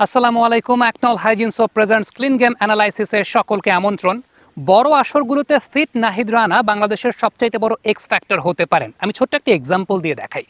আসসালামু আলাইকুম। একনল hygiene soap presents clean game অ্যানালাইসিসের সকলকে আমন্ত্রণ। বড় আসরগুলোতে ফিট নাহিদ রানা বাংলাদেশের সবচাইতে বড় এক্স ফ্যাক্টর হতে পারেন। আমি ছোট্ট একটি এক্সাম্পল দিয়ে দেখাই।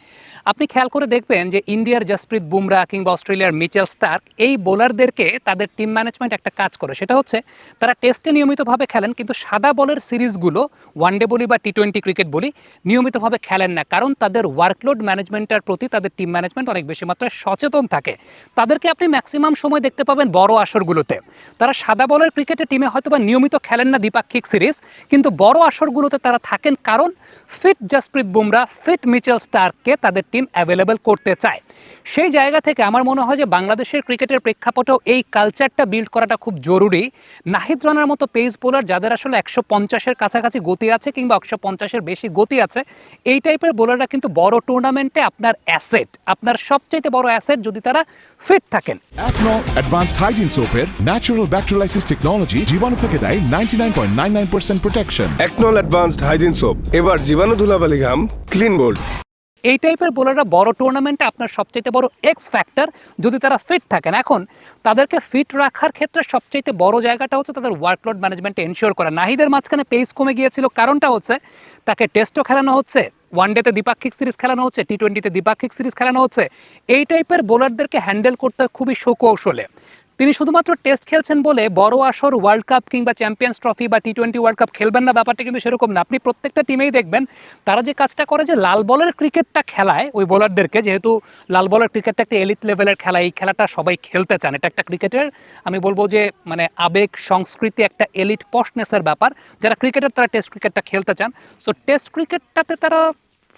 আপনি খেয়াল করে দেখবেন যে ইন্ডিয়ার জসপ্রীত বুমরা কিংবা অস্ট্রেলিয়ার মিচেল স্টার্ক এই বোলারদেরকে তাদের টিম ম্যানেজমেন্ট একটা কাজ করে, সেটা হচ্ছে তারা টেস্টে নিয়মিতভাবে খেলেন, কিন্তু সাদা বলের সিরিজগুলো ওয়ানডে বলি বা টি-20 ক্রিকেট বলি নিয়মিতভাবে খেলেন না, কারণ তাদের ওয়ার্কলোড ম্যানেজমেন্টের প্রতি তাদের টিম ম্যানেজমেন্ট অনেক বেশি মাত্রায় সচেতন থাকে। তাদেরকে আপনি ম্যাক্সিমাম সময় দেখতে পাবেন বড় আসরগুলোতে। তারা সাদা বলের ক্রিকেটে টিমে হয়তো বা নিয়মিত খেলেন না দ্বিপাক্ষিক সিরিজ, কিন্তু বড় আসরগুলোতে তারা থাকেন, কারণ fit Jasprit Bumrah, fit Mitchell স্টার্ককে তাদের টিম অ্যাভেলেবেল করতে চায়। সেই জায়গা থেকে আমার মনে হয় যে বাংলাদেশের ক্রিকেটের প্রেক্ষাপটেও এই কালচারটা বিল্ড করাটা খুব জরুরি। নাহিদ রানার মতো পেস বোলার যাদের আসলে 150-এর কাছাকাছি গতি আছে কিংবা 150-এর বেশি গতি আছে, এই টাইপের বোলাররা কিন্তু বড় টুর্নামেন্টে আপনার অ্যাসেট, আপনার সবচাইতে বড় অ্যাসেট, যদি তারা ফিট থাকেন। একনল অ্যাডভান্সড হাইজিন সোপের ন্যাচারাল ব্যাকটেরিয়ালাইসিস টেকনোলজি জীবাণু থেকে দেয় 99.99% প্রোটেকশন। একনল অ্যাডভান্সড হাইজিন সোপ, এবার জীবাণু ধুলাবালি ঘাম ক্লিন বোল্ড। এই টাইপের বোলাররা বড় টুর্নামেন্টে আপনার সবচেয়ে বড় এক্স ফ্যাক্টর, যদি তারা ফিট থাকেন। এখন তাদেরকে ফিট রাখার ক্ষেত্রে সবচেয়ে বড় জায়গাটা হচ্ছে তাদের ওয়ার্কলোড ম্যানেজমেন্টে এনশিওর করা। নাহিদের মাঝখানে পেস কমে গিয়েছিল, কারণটা হচ্ছে তাকে টেস্টও খেলানো হচ্ছে, ওয়ানডেতে দ্বিপাক্ষিক সিরিজ খেলানো হচ্ছে, টি-20-তে দ্বিপাক্ষিক সিরিজ খেলানো হচ্ছে। এই টাইপের বোলারদেরকে হ্যান্ডেল করতে খুবই সুকৌশলে। তিনি শুধুমাত্র টেস্ট খেলছেন বলে বড় আসর ওয়ার্ল্ড কাপ কিংবা চ্যাম্পিয়ন্স ট্রফি বা টি-20 ওয়ার্ল্ড কাপ খেলবেন না, ব্যাপারটা কিন্তু সেরকম না। আপনি প্রত্যেকটা টিমেই দেখবেন তারা যে কাজটা করে, যে লাল বলের ক্রিকেটটা খেলায় ওই বোলারদেরকে, যেহেতু লাল বলের ক্রিকেটটা একটা এলিট লেভেলের খেলা, এই খেলাটা সবাই খেলতে চান। এটা একটা ক্রিকেটের, আমি বলবো যে মানে আবেগ সংস্কৃতি, একটা এলিট পশনেসের ব্যাপার। যারা ক্রিকেটার তারা টেস্ট ক্রিকেটটা খেলতে চান। সো টেস্ট ক্রিকেটটাতে তারা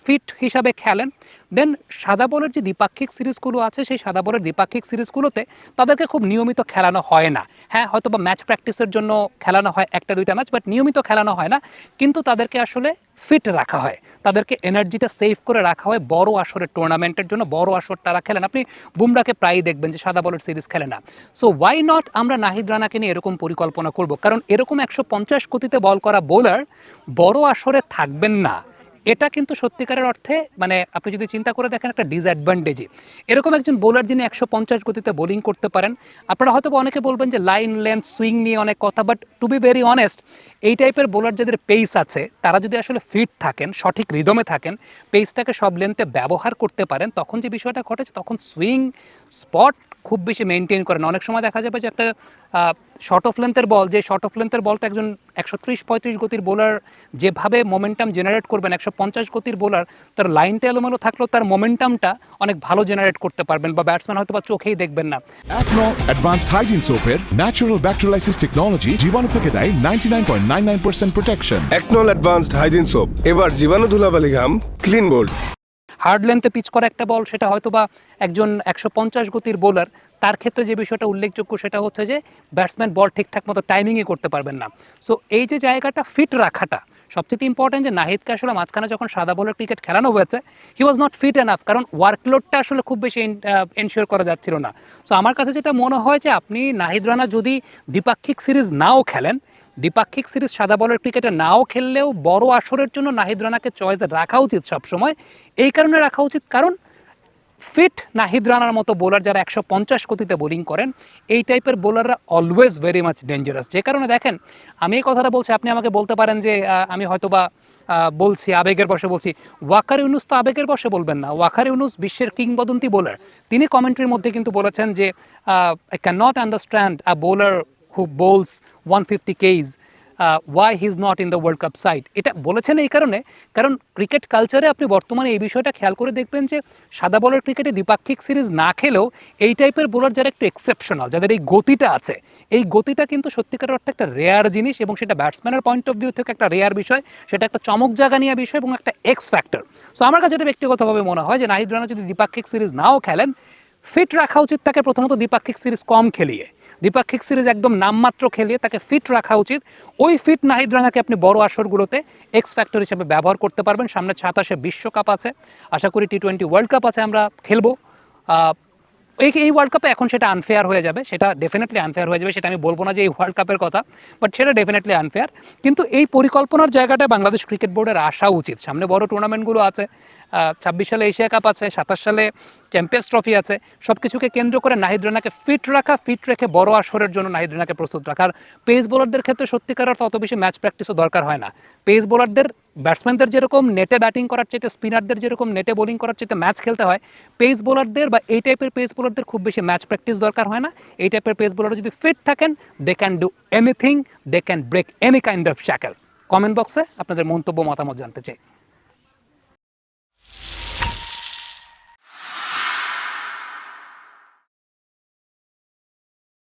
ফিট হিসাবে খেলেন। দেন সাদা বলের যে দ্বিপাক্ষিক সিরিজগুলো আছে, সেই সাদা বলের দ্বিপাক্ষিক সিরিজগুলোতে তাদেরকে খুব নিয়মিত খেলানো হয় না। হ্যাঁ, হয়তো বা ম্যাচ প্র্যাকটিসের জন্য খেলানো হয় একটা দুইটা ম্যাচ, বাট নিয়মিত খেলানো হয় না। কিন্তু তাদেরকে আসলে ফিট রাখা হয়, তাদেরকে এনার্জিটা সেভ করে রাখা হয় বড় আসরের টুর্নামেন্টের জন্য। বড় আসর তারা খেলেন। আপনি বুমরাকে প্রায়ই দেখবেন যে সাদা বলের সিরিজ খেলে না। সো ওয়াই নট আমরা নাহিদ রানাকে নিয়ে এরকম পরিকল্পনা করব, কারণ এরকম 150 গতিতে বল করা বোলার বড় আসরে থাকবেন না, এটা কিন্তু সত্যিকারের অর্থে মানে আপনি যদি চিন্তা করে দেখেন একটা ডিসঅ্যাডভান্টেজই। এরকম একজন বোলার যিনি 150 গতিতে বোলিং করতে পারেন, আপনারা হয়তো অনেকে বলবেন যে লাইন লেন্থ সুইং নিয়ে অনেক কথা, but to be very honest, এই টাইপের বোলার যাদের পেস আছে তারা যদি আসলে ফিট থাকেন, সঠিক রিদমে থাকেন, পেসটাকে সব লেন্থে ব্যবহার করতে পারেন, তখন যে বিষয়টা ঘটেছে, তখন সুইং স্পট খুব বেশি মেনটেন করেন। অনেক সময় দেখা যাবে যে একটা শর্ট অফ লেন্থের বল, যে শর্ট অফ লেন্থের বলটা একজন 130-35 গতির বোলার যেভাবে মোমেন্টাম জেনারেট করবেন, 150 গতির বোলার তার লাইনটা এলোমেলো থাকলেও তার মোমেন্টামটা অনেক ভালো জেনারেট করতে পারবেন, বা ব্যাটসম্যান হয়তো বা চোখেই দেখবেন না। একনল অ্যাডভান্সড হাইজিন সোপের ন্যাচারাল ব্যাকটেরিয়ালাইসিস টেকনোলজি জীবাণু থেকে দেয় 99.99% প্রোটেকশন। একনল অ্যাডভান্সড হাইজিন সোপ, এবার জীবাণু ধুলাবালি ঘাম ক্লিন বোল্ড। হার্ড লেন্থে পিচ করা একটা বল, সেটা হয়তো বা একজন 150 গতির বোলার, তার ক্ষেত্রে যে বিষয়টা উল্লেখযোগ্য সেটা হচ্ছে যে ব্যাটসম্যান বল ঠিকঠাক মতো টাইমিংয়ে করতে পারবেন না। সো এই যে জায়গাটা ফিট রাখাটা সবচেয়ে ইম্পর্টেন্ট। যে নাহিদকে আসলে মাঝখানে যখন সাদা বলের ক্রিকেট খেলানো হয়েছে, হি ওয়াজ নট ফিট এনাফ, কারণ ওয়ার্কলোডটা আসলে খুব বেশি এনশিওর করা যাচ্ছিল না। সো আমার কাছে যেটা মনে হয় যে আপনি নাহিদ রানা যদি দ্বিপাক্ষিক সিরিজ নাও খেলেন, দ্বিপাক্ষিক সিরিজ সাদা বলের ক্রিকেটে নাও খেললেও বড় আসরের জন্য নাহিদ রানাকে চয়েসে রাখা উচিত সবসময়। এই কারণে রাখা উচিত কারণ ফিট নাহিদ রানার মতো বোলার যারা 150 গতিতে বোলিং করেন, এই টাইপের বোলাররা অলওয়েজ ভেরি মাচ ডেঞ্জারাস। যে কারণে দেখেন, আমি এই কথাটা বলছি, আপনি আমাকে বলতে পারেন যে আমি হয়তো বা বলছি আবেগের বশে বলছি। ওয়াকার ইউনুস তো আবেগের বশে বলবেন না। ওয়াকার ইউনুস বিশ্বের কিংবদন্তি বোলার। তিনি কমেন্ট্রির মধ্যে কিন্তু বলেছেন যে I can not understand a bowler who bowls 150 কেজ, why he is not in the world cup side. এটা বলেছেন এই কারণে, কারণ ক্রিকেট কালচারে আপনি বর্তমানে এই বিষয়টা খেয়াল করে দেখবেন যে সাদা বলের ক্রিকেটে দ্বিপাক্ষিক সিরিজ না খেলেও এই টাইপের বোলার যারা একটু এক্সেপশনাল, যাদের এই গতিটা আছে, এই গতিটা কিন্তু সত্যিকার অর্থে একটা রেয়ার জিনিস, এবং সেটা ব্যাটসম্যানের পয়েন্ট অফ ভিউ থেকে একটা রেয়ার বিষয়, সেটা একটা চমক জাগা নিয়ে বিষয় এবং একটা এক্স ফ্যাক্টর। সো আমার কাছে এটা ব্যক্তিগতভাবে মনে হয় যে নাহিদ রানা যদি দ্বিপাক্ষিক সিরিজ নাও খেলেন, ফিট রাখা উচিত তাকে প্রথমত দ্বিপাক্ষিক সিরিজ কম খেলিয়ে, দ্বিপাক্ষিক সিরিজ একদম নামমাত্র খেলিয়ে তাকে ফিট রাখা উচিত। ওই ফিট নাহিদ রানাকে আপনি বড় আসরগুলোতে এক্স ফ্যাক্টর হিসেবে ব্যবহার করতে পারবেন। সামনে 27-এ বিশ্বকাপ আছে, আশা করি টি-20 ওয়ার্ল্ড কাপ আছে, আমরা খেলবো। এই ওয়ার্ল্ড কাপে এখন সেটা আনফেয়ার হয়ে যাবে, সেটা ডেফিনেটলি আনফেয়ার হয়ে যাবে, সেটা আমি বলবো না যে এই ওয়ার্ল্ড কাপের কথা, বাট সেটা ডেফিনেটলি আনফেয়ার। কিন্তু এই পরিকল্পনার জায়গাটা বাংলাদেশ ক্রিকেট বোর্ডের আসা উচিত। সামনে বড় টুর্নামেন্টগুলো আছে, 26 সালে এশিয়া কাপ আছে, 27 সালে চ্যাম্পিয়ন্স ট্রফি আছে, সব কিছুকে কেন্দ্র করে নাহিদ রানাকে ফিট রাখা, ফিট রেখে বড় আসরের জন্য নাহিদ রানাকে প্রস্তুত রাখা। আর পেস বোলারদের ক্ষেত্রে সত্যিকার অর্থে অত বেশি ম্যাচ প্র্যাকটিসও দরকার হয় না। পেস বোলারদের, ব্যাটসম্যানদের যেরকম নেটে ব্যাটিং করার চাইতে, স্পিনারদের যেরকম নেটে বোলিং করার চাইতে ম্যাচ খেলতে হয়, পেস বোলারদের বা এই টাইপের পেস বোলারদের খুব বেশি ম্যাচ প্র্যাকটিস দরকার হয় না। এই টাইপের পেস বোলার যদি ফিট থাকেন, they can do anything, they can break any kind of shackle. Comment বক্সে আপনাদের মন্তব্য, মতামত জানতে চাই।